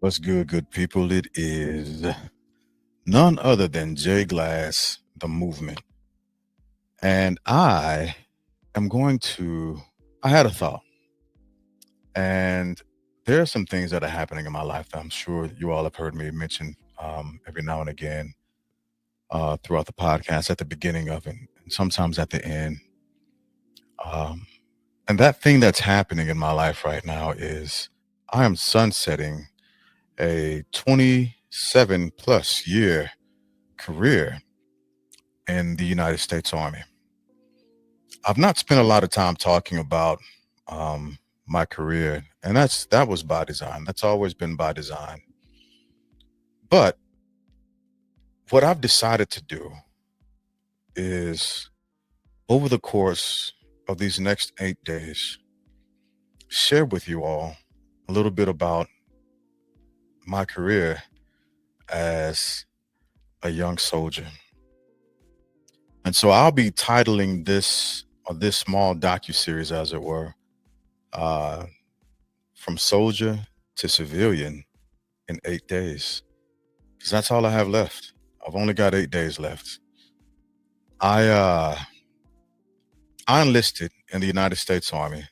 What's good, good people? It is none other than Jay Glass, the movement. And am going to, I had a thought, and there are some things that are happening in my life that I'm sure you all have heard me mention every now and again throughout the podcast, at the beginning of it, and sometimes at the end. Um, and that thing that's happening in my life right now is I am sunsetting a 27 plus year career in the United States Army. I've not spent a lot of time talking about my career, and that was by design. That's always been by design. But what I've decided to do is, over the course of these next 8 days, share with you all a little bit about my career as a young soldier. And so I'll be titling this small docu-series, as it were, uh, from soldier to civilian in 8 days. Because that's all I have left. I've only got 8 days left. I enlisted in the United States Army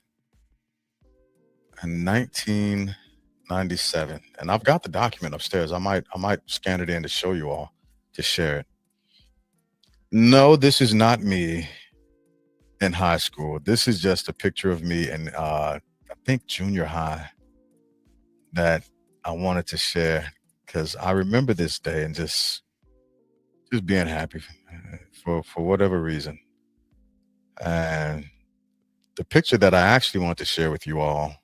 in 1997, and I've got the document upstairs. I might scan it in to show you all, to share it. No, this is not me in high school. This is just a picture of me in I think junior high that I wanted to share because I remember this day and just being happy for whatever reason. And the picture that I actually want to share with you all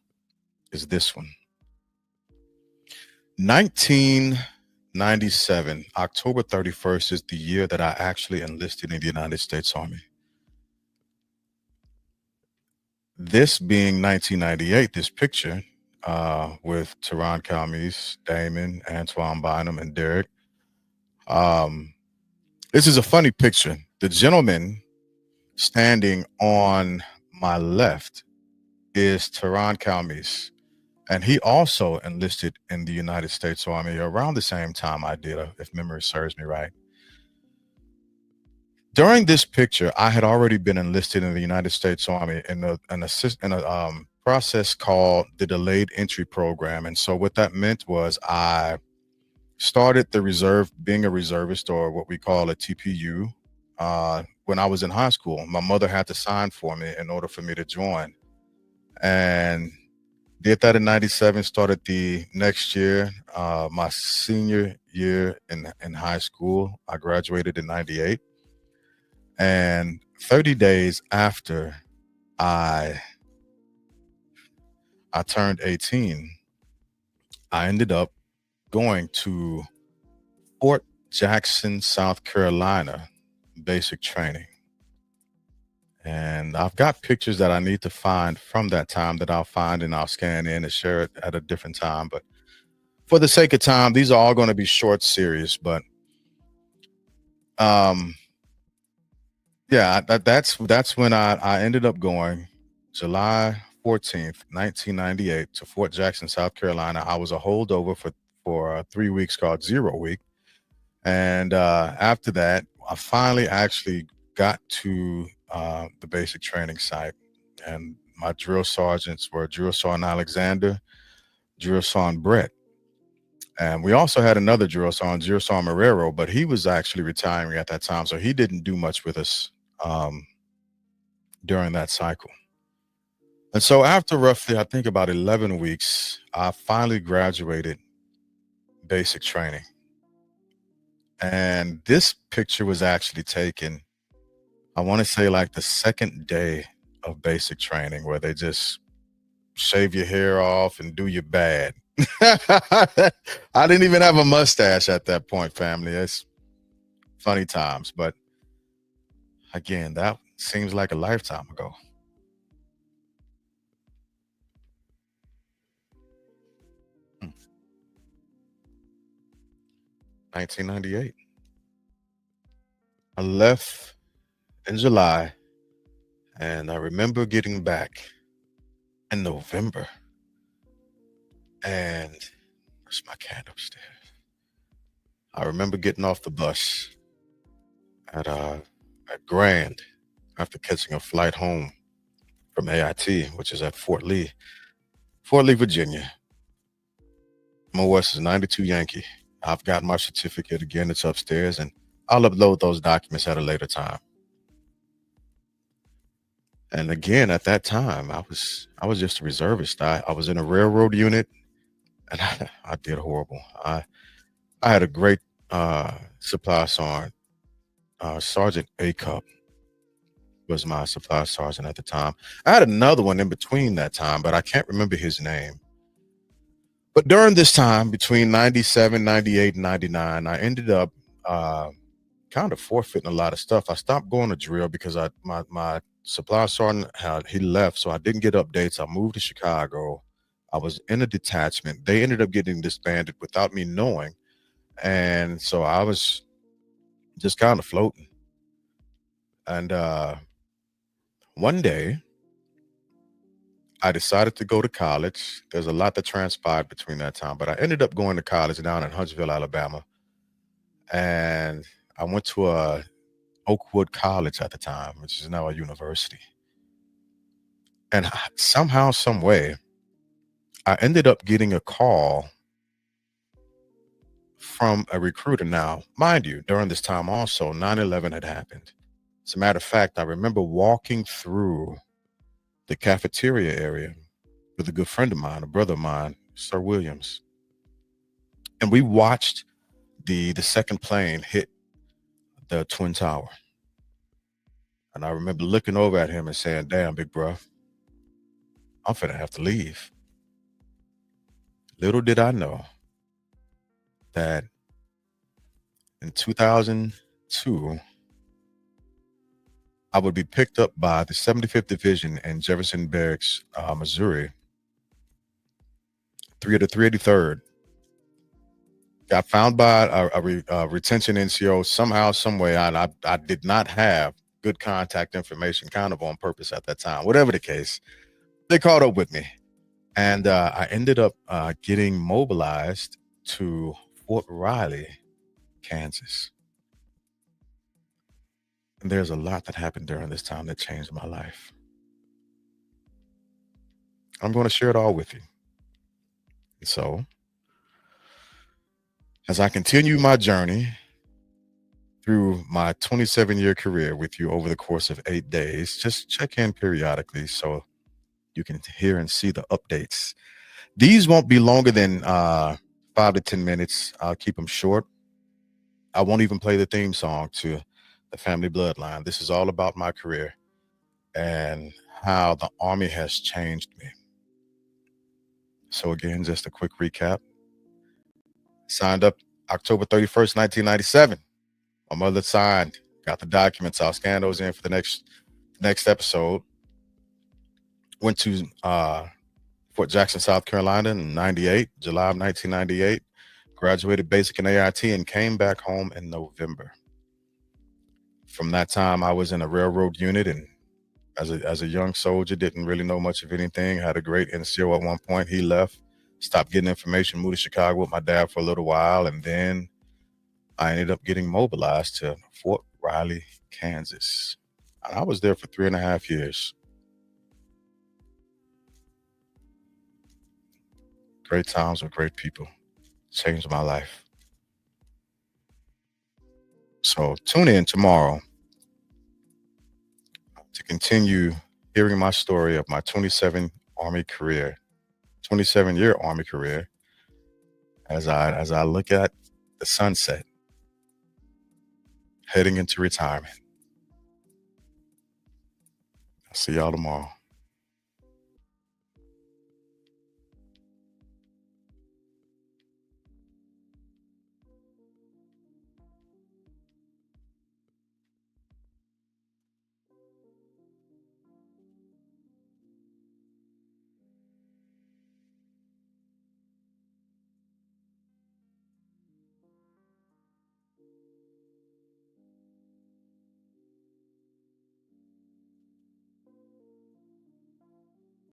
is this one. 1997, October 31st is the year that I actually enlisted in the United States Army. This being 1998, this picture with Teron Calmes, Damon, Antoine Bynum, and Derek. This is a funny picture. The gentleman standing on my left is Teron Calmes, and he also enlisted in the United States Army around the same time I did, if memory serves me right. During this picture, I had already been enlisted in the United States Army in a process called the Delayed Entry Program. And so what that meant was I started the reserve, being a reservist, or what we call a TPU, when I was in high school. My mother had to sign for me in order for me to join. And did that in 97, started the next year, my senior year in high school. I graduated in 98. And 30 days after I turned 18, I ended up going to Fort Jackson, South Carolina, basic training. And I've got pictures that I need to find from that time that I'll find and I'll scan in and share it at a different time. But for the sake of time, these are all going to be short series. But yeah, that's when I ended up going July 14th, 1998 to Fort Jackson, South Carolina. I was a holdover for 3 weeks called 0 Week. And after that, I finally actually got to the basic training site. And my drill sergeants were Drill Sergeant Alexander, Drill Sergeant Brett. And we also had another drill sergeant, Drill Sergeant Marrero, but he was actually retiring at that time. So he didn't do much with us during that cycle. And so after roughly, I think about 11 weeks, I finally graduated basic training. And this picture was actually taken, I want to say, like the second day of basic training, where they just shave your hair off and do you bad. I didn't even have a mustache at that point, family. It's funny times. But again, that seems like a lifetime ago. Hmm. 1998. I left in July, and I remember getting back in November. And There's my cat upstairs. I remember getting off the bus at Grand after catching a flight home from AIT, which is at Fort Lee, Virginia. Mo West is 92 Yankee. I've got my certificate again. It's upstairs, and I'll upload those documents at a later time. And again, at that time, I was just a reservist. I was in a railroad unit, and I did horrible. I had a great supply sergeant. Sergeant A Cup was my supply sergeant at the time. I had another one in between that time, but I can't remember his name. But during this time, between 97, 98, and 99, I ended up kind of forfeiting a lot of stuff. I stopped going to drill because my supply sergeant he left, so I didn't get updates. I moved to Chicago. I was in a detachment. They ended up getting disbanded without me knowing. And so I was just kind of floating. And one day, I decided to go to college. There's a lot that transpired between that time, but I ended up going to college down in Huntsville, Alabama. And I went to Oakwood College at the time, which is now a university. And somehow, some way, I ended up getting a call from a recruiter. Now, mind you, during this time also, 9/11 had happened. As a matter of fact, I remember walking through the cafeteria area with a good friend of mine, a brother of mine, Sir Williams. And we watched the second plane hit the Twin Tower. And I remember looking over at him and saying, damn, big bro, I'm finna have to leave. Little did I know that in 2002, I would be picked up by the 75th Division in Jefferson Barracks, Missouri, 383rd. Got found by a retention NCO somehow, some way. I did not have good contact information, kind of on purpose at that time. Whatever the case, they caught up with me. And I ended up getting mobilized to Fort Riley, Kansas. And there's a lot that happened during this time that changed my life. I'm going to share it all with you. So, as I continue my journey through my 27-year career with you over the course of 8 days, just check in periodically so you can hear and see the updates. These won't be longer than 5 to 10 minutes. I'll keep them short. I won't even play the theme song to the family bloodline. This is all about my career and how the Army has changed me. So again, just a quick recap. Signed up October 31st, 1997. My mother signed, got the documents. I'll scan those in for the next episode. Went to Fort Jackson, South Carolina in July of 1998. Graduated basic in AIT and came back home in November. From that time, I was in a railroad unit, and as a young soldier, didn't really know much of anything. Had a great NCO at one point. He left, stopped getting information, moved to Chicago with my dad for a little while, and then I ended up getting mobilized to Fort Riley, Kansas. And I was there for 3.5 years. Great times with great people. Changed my life. So tune in tomorrow to continue hearing my story of my 27-year Army career, as I look at the sunset, heading into retirement. I'll see y'all tomorrow.